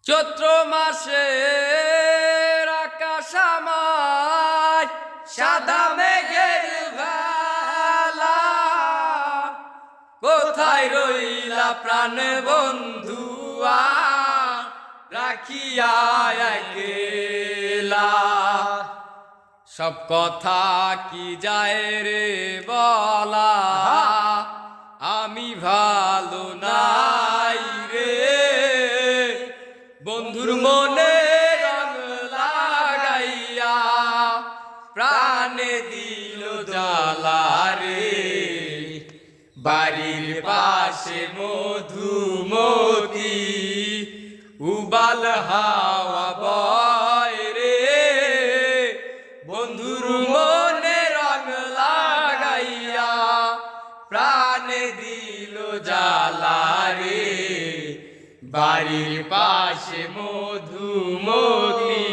চৈত্র মাসের আকাশ আমায় সাদা মেঘের ভেলা, কোথায় রইলা প্রাণ বন্ধুয়া রাখিয়া একলা। সব কথা কি যায় রে বলা, আমি ভালো নাই রে। বন্ধুর মনে রং লাগাইয়া প্রাণে দিল জ্বালা রে। বাড়ির পাশে মধুমতি উবাল হাওয়া বয় রে। বন্ধুর মনে রং লাগাইয়া প্রাণে দিল জ্বালা রে। বাড়ির পাশে মধুমতি।